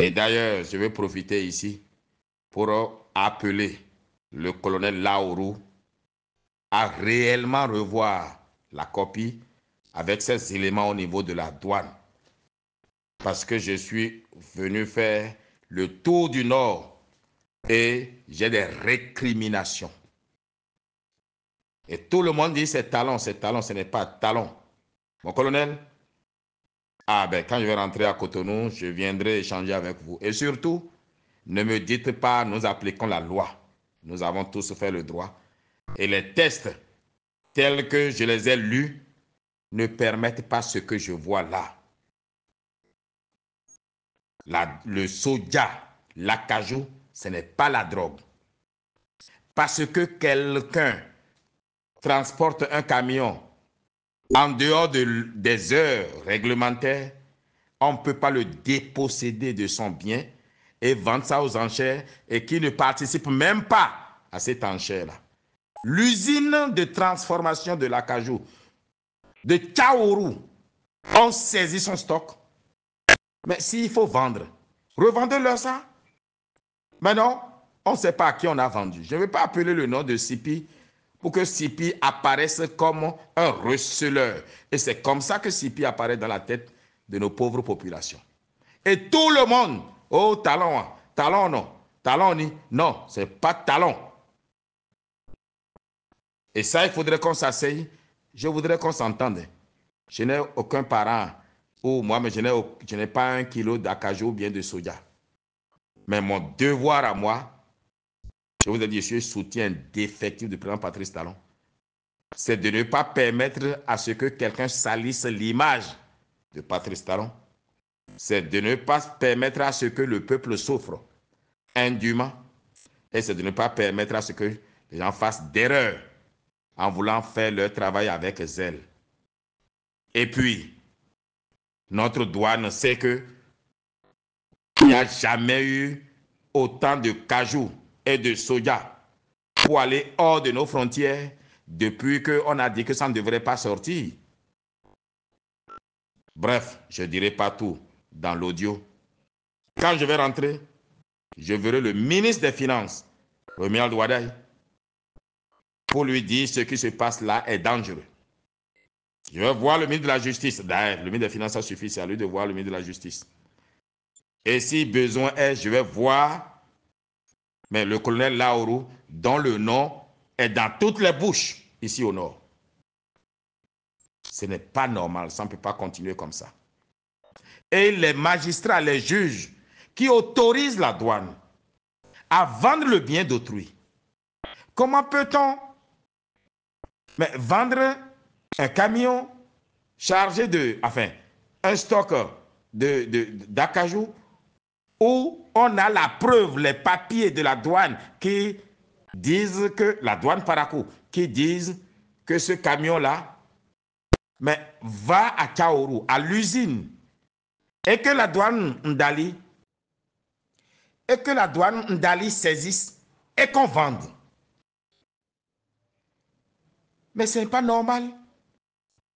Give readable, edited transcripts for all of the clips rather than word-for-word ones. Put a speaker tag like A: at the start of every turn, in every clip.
A: Et d'ailleurs, je vais profiter ici pour appeler le colonel Laourou à réellement revoir la copie avec ces éléments au niveau de la douane. Parce que je suis venu faire le tour du Nord et j'ai des récriminations. Et tout le monde dit c'est talon, ce n'est pas talon. Mon colonel, quand je vais rentrer à Cotonou, je viendrai échanger avec vous. Et surtout, ne me dites pas, nous appliquons la loi. Nous avons tous fait le droit. Et les tests, tels que je les ai lus, ne permettent pas ce que je vois là. Le soja, l'acajou, ce n'est pas la drogue. Parce que quelqu'un transporte un camion en dehors des heures réglementaires, on ne peut pas le déposséder de son bien et vendre ça aux enchères et qui ne participe même pas à cette enchère-là. L'usine de transformation de l'acajou de Tchaourou, on saisit son stock. Mais s'il faut vendre, revendez-leur ça. Mais non, on ne sait pas à qui on a vendu. Je ne vais pas appeler le nom de Sipi pour que Sipi apparaisse comme un receleur. Et c'est comme ça que Sipi apparaît dans la tête de nos pauvres populations. Et tout le monde, oh, talon, talon non, talon ni, non, c'est pas talon. Et ça, il faudrait qu'on s'asseye. Je voudrais qu'on s'entende. Je n'ai aucun parent, ou moi, mais je n'ai pas 1 kilo d'acajou ou bien de soja. Mais mon devoir à moi, je vous ai dit, je suis soutien défectif du président Patrice Talon, c'est de ne pas permettre à ce que quelqu'un salisse l'image de Patrice Talon. C'est de ne pas permettre à ce que le peuple souffre indûment. Et c'est de ne pas permettre à ce que les gens fassent d'erreurs en voulant faire leur travail avec zèle. Et puis, notre douane sait qu'il n'y a jamais eu autant de cajou et de soja pour aller hors de nos frontières depuis qu'on a dit que ça ne devrait pas sortir. Bref, je ne dirai pas tout dans l'audio. Quand je vais rentrer, je verrai le ministre des Finances, Romuald Wadaye, pour lui dire ce qui se passe là est dangereux. Je vais voir le ministre de la Justice. D'ailleurs, le ministre des Finances, ça suffit, c'est à lui de voir le ministre de la Justice. Et si besoin est, je vais voir le colonel Laourou, dont le nom est dans toutes les bouches ici au Nord. Ce n'est pas normal, ça ne peut pas continuer comme ça. Et les magistrats, les juges qui autorisent la douane à vendre le bien d'autrui. Comment peut-on vendre un camion chargé un stock d'acajou où on a la preuve, les papiers de la douane qui disent que, la douane Parakou, qui disent que ce camion-là va à Tchaourou, à l'usine, et que la douane Ndali saisisse et qu'on vende. Mais ce n'est pas normal.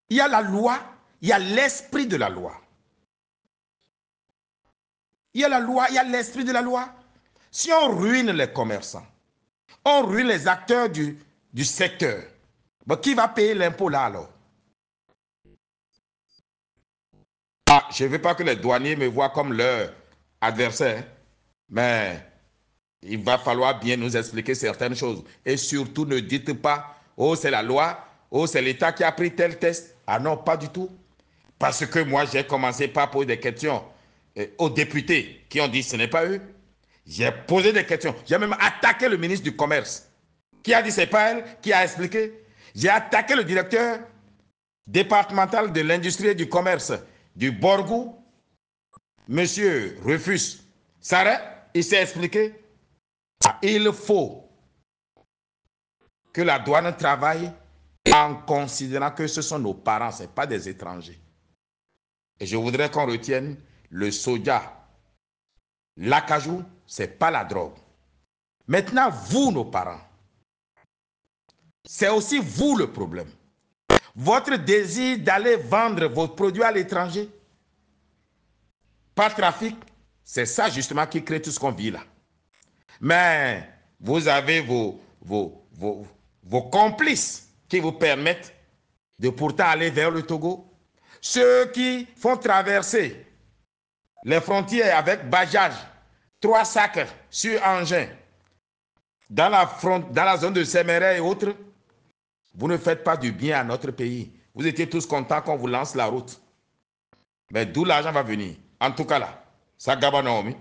A: Il y a la loi, il y a l'esprit de la loi. Il y a la loi, il y a l'esprit de la loi. Si on ruine les commerçants, on ruine les acteurs du secteur, qui va payer l'impôt là alors? Je ne veux pas que les douaniers me voient comme leur adversaire, mais il va falloir bien nous expliquer certaines choses. Et surtout, ne dites pas, oh, c'est la loi, oh, c'est l'État qui a pris tel test. Ah non, pas du tout. Parce que moi, j'ai commencé par poser des questions aux députés qui ont dit ce n'est pas eux. J'ai posé des questions. J'ai même attaqué le ministre du Commerce qui a dit c'est pas elle, qui a expliqué. J'ai attaqué le directeur départemental de l'industrie et du commerce du Borgou, monsieur Rufus Sarret, il s'est expliqué. Il faut que la douane travaille en considérant que ce sont nos parents, ce n'est pas des étrangers. Et je voudrais qu'on retienne le soja, l'acajou, ce n'est pas la drogue. Maintenant, vous, nos parents, c'est aussi vous le problème. Votre désir d'aller vendre vos produits à l'étranger, par trafic, C'est ça justement qui crée tout ce qu'on vit là. Mais vous avez vos complices qui vous permettent de pourtant aller vers le Togo. Ceux qui font traverser les frontières avec bajaj, 3 sacs sur engin, dans la zone de Séméré et autres, vous ne faites pas du bien à notre pays. Vous étiez tous contents qu'on vous lance la route. Mais d'où l'argent va venir? En tout cas là, ça Gabanaomi.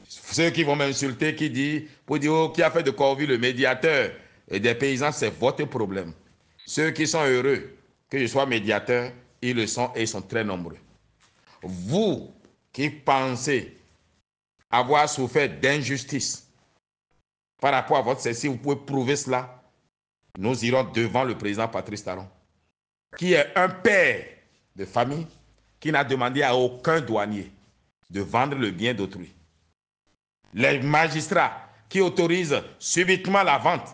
A: Ceux qui vont m'insulter, qui disent, pour dire, oh, qui a fait de Corvée le médiateur et des paysans, c'est votre problème. Ceux qui sont heureux que je sois médiateur, ils le sont et ils sont très nombreux. Vous qui pensez avoir souffert d'injustice par rapport à votre ceci, vous pouvez prouver cela. Nous irons devant le président Patrice Talon, qui est un père de famille, qui n'a demandé à aucun douanier de vendre le bien d'autrui. Les magistrats qui autorisent subitement la vente,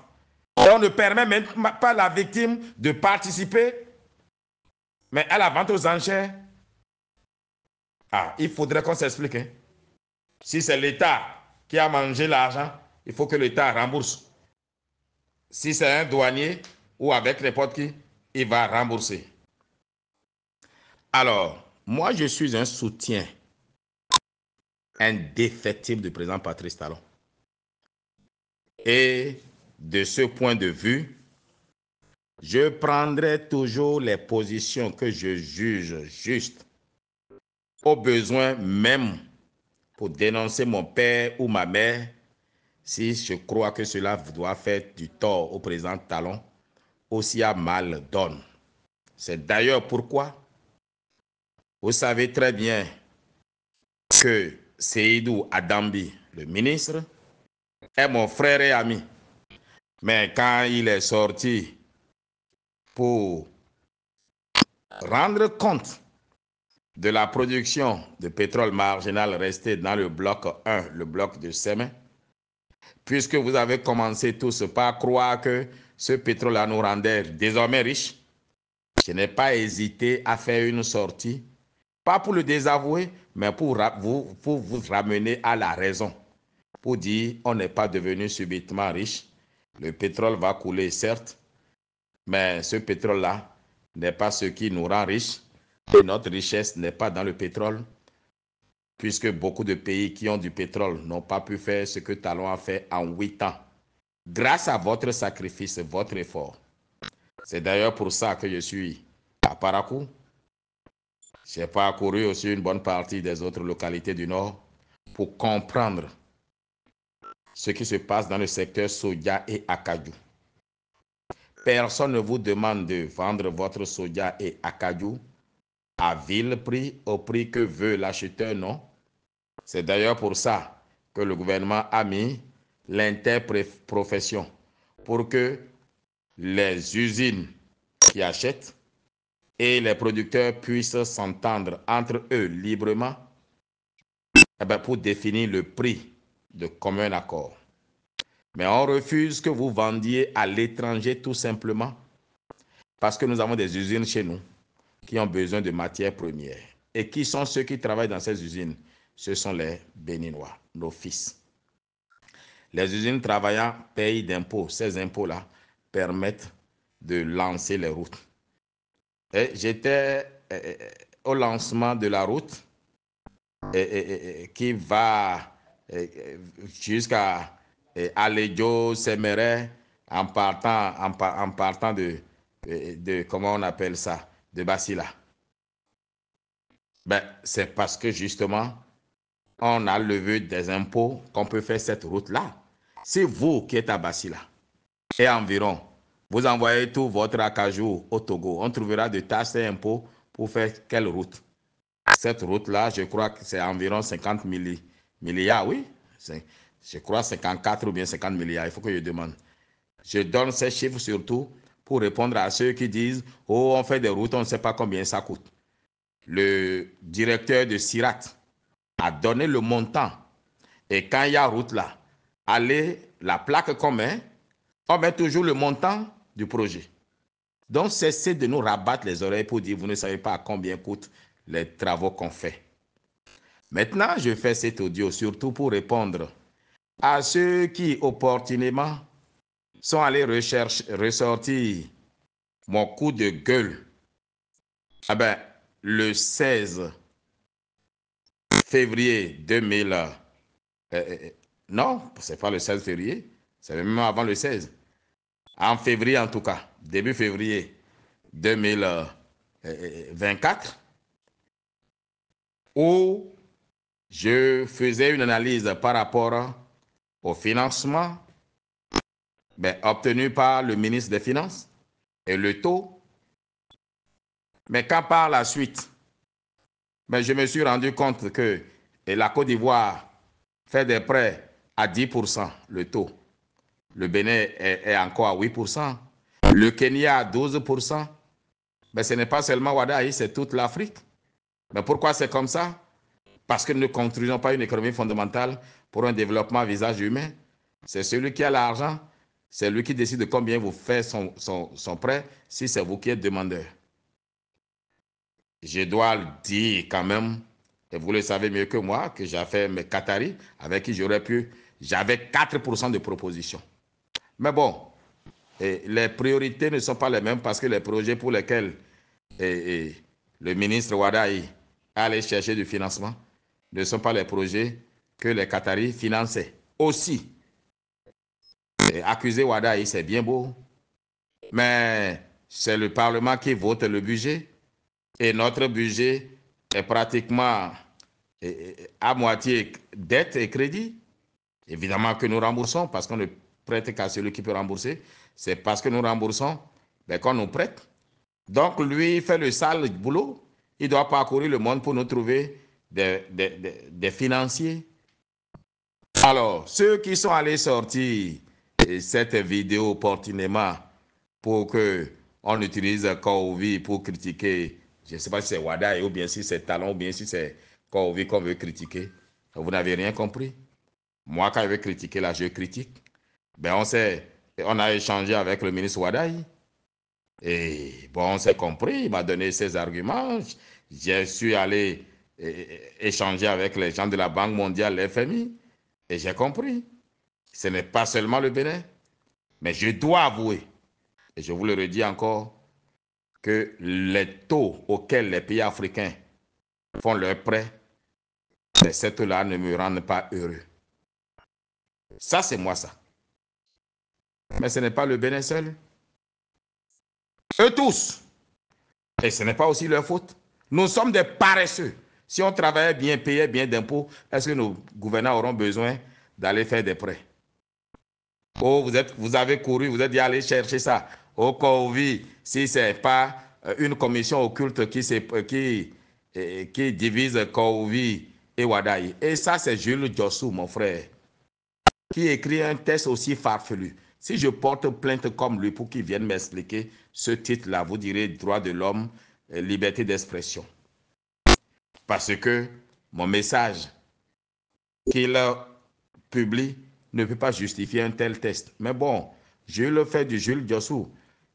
A: et on ne permet même pas à la victime de participer, mais à la vente aux enchères. Ah, il faudrait qu'on s'explique. Hein. Si c'est l'État qui a mangé l'argent, il faut que l'État rembourse. Si c'est un douanier ou avec n'importe qui, il va rembourser. Alors, moi, je suis un soutien indéfectible du président Patrice Talon. Et de ce point de vue, je prendrai toujours les positions que je juge justes, au besoin même pour dénoncer mon père ou ma mère, si je crois que cela doit faire du tort au président Talon, aussi à mal donne. C'est d'ailleurs pourquoi vous savez très bien que Seydou Adambi, le ministre, est mon frère et ami. Mais quand il est sorti pour rendre compte de la production de pétrole marginal resté dans le bloc 1, le bloc de Sémé, puisque vous avez commencé tous par croire que ce pétrole nous rendait désormais riches, je n'ai pas hésité à faire une sortie, pas pour le désavouer, mais pour vous ramener à la raison, pour dire on n'est pas devenu subitement riche. Le pétrole va couler, certes, mais ce pétrole-là n'est pas ce qui nous rend riches. Et notre richesse n'est pas dans le pétrole, puisque beaucoup de pays qui ont du pétrole n'ont pas pu faire ce que Talon a fait en 8 ans, grâce à votre sacrifice, votre effort. C'est d'ailleurs pour ça que je suis à Parakou. J'ai parcouru aussi une bonne partie des autres localités du Nord pour comprendre ce qui se passe dans le secteur soja et acajou. Personne ne vous demande de vendre votre soja et acajou à vil prix, au prix que veut l'acheteur, non. C'est d'ailleurs pour ça que le gouvernement a mis l'interprofession pour que les usines qui achètent et les producteurs puissent s'entendre entre eux librement pour définir le prix de commun accord. Mais on refuse que vous vendiez à l'étranger tout simplement parce que nous avons des usines chez nous qui ont besoin de matières premières. Et qui sont ceux qui travaillent dans ces usines? Ce sont les Béninois, nos fils. Les usines travaillant payent d'impôts. Ces impôts-là permettent de lancer les routes. J'étais au lancement de la route qui va jusqu'à Alédio, Séméré, en partant de comment on appelle ça, de Basila. Ben, c'est parce que justement, on a levé des impôts qu'on peut faire cette route-là. C'est vous qui êtes à Basila et environ, vous envoyez tout votre acajou au Togo. On trouvera de taxes et impôts pour faire quelle route? Cette route-là, je crois que c'est environ 50 milliards, oui. Je crois 54 ou bien 50 milliards, il faut que je demande. Je donne ces chiffres surtout pour répondre à ceux qui disent « Oh, on fait des routes, on ne sait pas combien ça coûte ». Le directeur de Sirat a donné le montant. Et quand il y a route là, allez, la plaque qu'on met, on met toujours le montant du projet. Donc, cessez de nous rabattre les oreilles pour dire vous ne savez pas à combien coûtent les travaux qu'on fait. Maintenant, je fais cet audio surtout pour répondre à ceux qui, opportunément, sont allés ressortir mon coup de gueule. Ah ben, le 16 février 2000, non, c'est pas le 16 février, c'est même avant le 16. En février en tout cas, début février 2024, où je faisais une analyse par rapport au financement obtenu par le ministre des Finances et le taux. Mais quand par la suite, je me suis rendu compte que la Côte d'Ivoire fait des prêts à 10%, le taux. Le Bénin est encore à 8%. Le Kenya à 12%. Mais ce n'est pas seulement Wadaï, c'est toute l'Afrique. Mais pourquoi c'est comme ça? Parce que nous ne construisons pas une économie fondamentale pour un développement à visage humain. C'est celui qui a l'argent, c'est lui qui décide de combien vous fait son prêt, si c'est vous qui êtes demandeur. Je dois le dire quand même, et vous le savez mieux que moi, que j'ai fait mes Qataris, avec qui j'avais 4% de propositions. Mais bon, les priorités ne sont pas les mêmes parce que les projets pour lesquels le ministre Wadaï allait chercher du financement ne sont pas les projets que les Qataris finançaient. Aussi, accuser Wadaï, c'est bien beau, mais c'est le Parlement qui vote le budget et notre budget est pratiquement à moitié dette et crédit. Évidemment que nous remboursons parce qu'on ne prête qu'à celui qui peut rembourser. C'est parce que nous remboursons qu'on nous prête. Donc, lui, il fait le sale boulot. Il doit parcourir le monde pour nous trouver des financiers. Alors, ceux qui sont allés sortir cette vidéo opportunément pour qu'on utilise Kouvi pour critiquer, je ne sais pas si c'est Wada ou bien si c'est Talon ou bien si c'est Kouvi qu'on veut critiquer, vous n'avez rien compris. Moi, quand je veux critiquer, là, je critique. On a échangé avec le ministre Wadaï. Et bon, on s'est compris, il m'a donné ses arguments. Je suis allé échanger avec les gens de la Banque mondiale, l'FMI, et j'ai compris. Ce n'est pas seulement le Bénin, mais je dois avouer, et je vous le redis encore, que les taux auxquels les pays africains font leurs prêts, ces taux-là ne me rendent pas heureux. Ça, c'est moi ça. Mais ce n'est pas le Bénin seul. Eux tous. Et ce n'est pas aussi leur faute. Nous sommes des paresseux. Si on travaillait bien, payait bien d'impôts, est-ce que nos gouvernants auront besoin d'aller faire des prêts? Oh, vous avez couru, vous êtes allé chercher ça. Au Covid, si ce n'est pas une commission occulte qui divise Covid et Wadaï. Et ça, c'est Jules Djossou, mon frère, qui écrit un texte aussi farfelu. Si je porte plainte comme lui pour qu'il vienne m'expliquer ce titre-là, vous direz droit de l'homme, liberté d'expression. Parce que mon message qu'il publie ne peut pas justifier un tel texte. Mais bon, je le fais du Jules Djossou.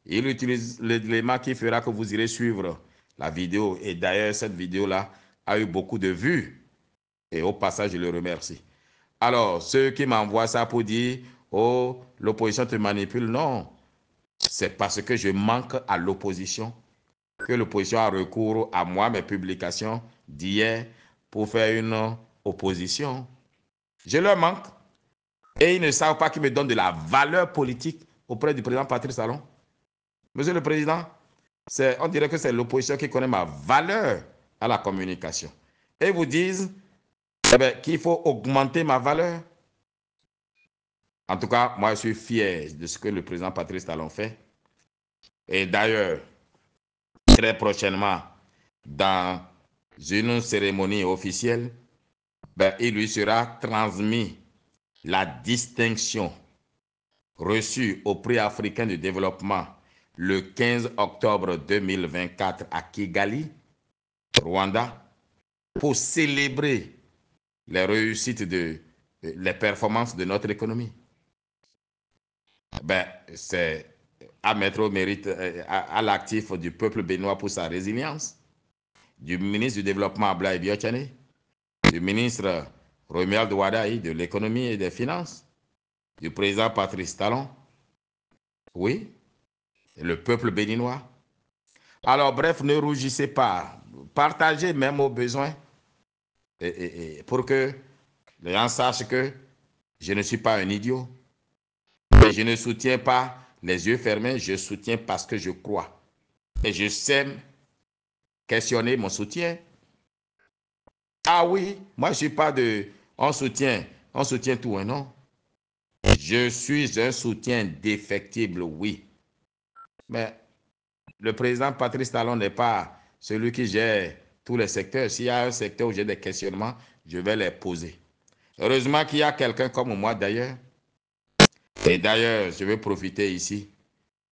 A: Il utilise l'élément qui fera que vous irez suivre la vidéo. Et d'ailleurs, cette vidéo-là a eu beaucoup de vues. Et au passage, je le remercie. Alors, ceux qui m'envoient ça pour dire « Oh, l'opposition te manipule », non. C'est parce que je manque à l'opposition que l'opposition a recours à moi, mes publications d'hier, pour faire une opposition. Je leur manque. Et ils ne savent pas qu'ils me donnent de la valeur politique auprès du président Patrice Talon. Monsieur le Président, on dirait que c'est l'opposition qui connaît ma valeur à la communication. Et ils vous disent qu'il faut augmenter ma valeur. En tout cas, moi, je suis fier de ce que le président Patrice Talon fait. Et d'ailleurs, très prochainement, dans une cérémonie officielle, il lui sera transmis la distinction reçue au prix africain de développement le 15 octobre 2024 à Kigali, Rwanda, pour célébrer les réussites les performances de notre économie. C'est à mettre au mérite, à l'actif du peuple béninois pour sa résilience, du ministre du Développement Ablaye Biotchane, du ministre Romuald Wadaï de l'économie et des finances, du président Patrice Talon, oui, et le peuple béninois. Alors bref, ne rougissez pas, partagez même au besoin pour que les gens sachent que je ne suis pas un idiot. Et je ne soutiens pas les yeux fermés, je soutiens parce que je crois. Et je sais questionner mon soutien. Ah oui, moi je ne suis pas de on soutient tout, hein, non. Je suis un soutien défectible, oui. Mais le président Patrice Talon n'est pas celui qui gère tous les secteurs. S'il y a un secteur où j'ai des questionnements, je vais les poser. Heureusement qu'il y a quelqu'un comme moi d'ailleurs. Et d'ailleurs, je vais profiter ici